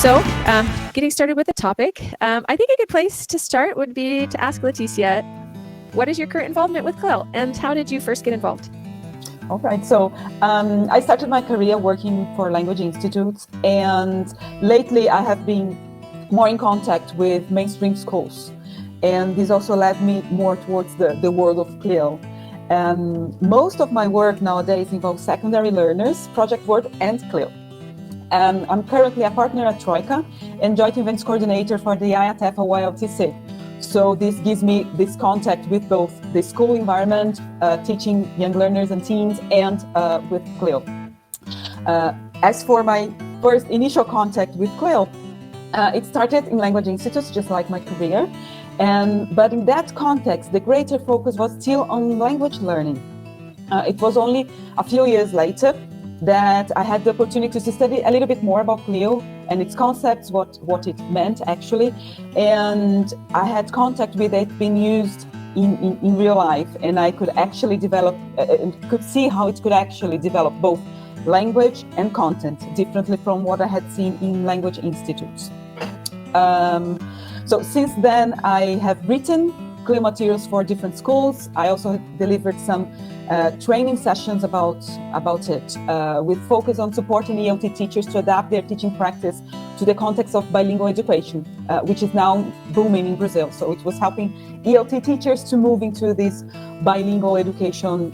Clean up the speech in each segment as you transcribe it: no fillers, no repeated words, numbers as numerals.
So, getting started with the topic, I think a good place to start would be to ask Leticia, what is your current involvement with CLIL, and how did you first get involved? All right, so I started my career working for language institutes, and lately I have been more in contact with mainstream schools, and this also led me more towards the world of CLIL. Most of my work nowadays involves secondary learners, project work, and CLIL. I'm currently a partner at Troika and joint events coordinator for the IATEFL YLTSIG. So this gives me this contact with both the school environment, teaching young learners and teens, and with CLIL. As for my first initial contact with CLIL, it started in language institutes, just like my career. But in that context, the greater focus was still on language learning. It was only a few years later that I had the opportunity to study a little bit more about CLIL and its concepts, what it meant actually. And I had contact with it being used in real life, and I could actually develop, could see how it could actually develop both language and content differently from what I had seen in language institutes. So since then, I have written CLIL materials for different schools. I also delivered some training sessions about it, with focus on supporting ELT teachers to adapt their teaching practice to the context of bilingual education, which is now booming in Brazil. So it was helping ELT teachers to move into this bilingual education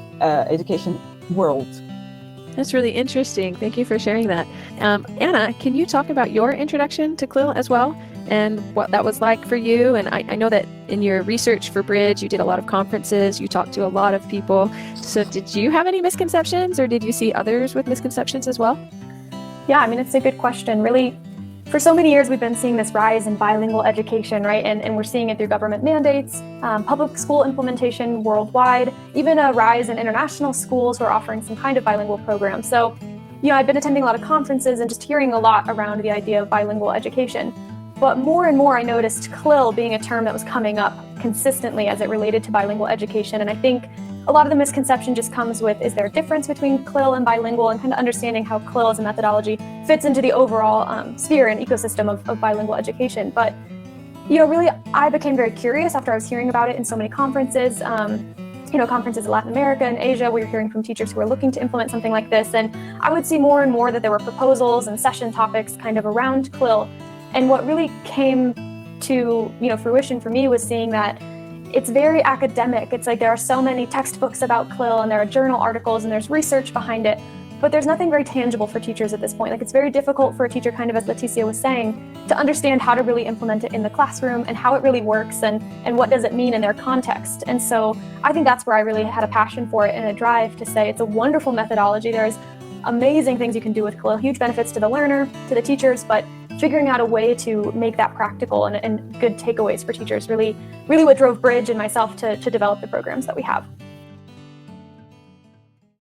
world. That's really interesting. Thank you for sharing that. Anna, can you talk about your introduction to CLIL as well, and what that was like for you? And I know that in your research for Bridge, you did a lot of conferences, you talked to a lot of people. So did you have any misconceptions, or did you see others with misconceptions as well? Yeah, I mean, it's a good question. Really, for so many years, we've been seeing this rise in bilingual education, right? And we're seeing it through government mandates, public school implementation worldwide, even a rise in international schools who are offering some kind of bilingual program. So, I've been attending a lot of conferences and just hearing a lot around the idea of bilingual education. But more and more, I noticed CLIL being a term that was coming up consistently as it related to bilingual education. And I think a lot of the misconception just comes with, is there a difference between CLIL and bilingual, and kind of understanding how CLIL as a methodology fits into the overall sphere and ecosystem of bilingual education. But, really, I became very curious after I was hearing about it in so many conferences. Conferences in Latin America and Asia, we were hearing from teachers who were looking to implement something like this. And I would see more and more that there were proposals and session topics kind of around CLIL. And what really came to, fruition for me was seeing that it's very academic. It's like there are so many textbooks about CLIL, and there are journal articles, and there's research behind it, but there's nothing very tangible for teachers at this point. Like, it's very difficult for a teacher, kind of as Leticia was saying, to understand how to really implement it in the classroom and how it really works and what does it mean in their context. And so I think that's where I really had a passion for it and a drive to say it's a wonderful methodology. There's amazing things you can do with CLIL, huge benefits to the learner, to the teachers, but figuring out a way to make that practical and good takeaways for teachers really what drove Bridge and myself to develop the programs that we have.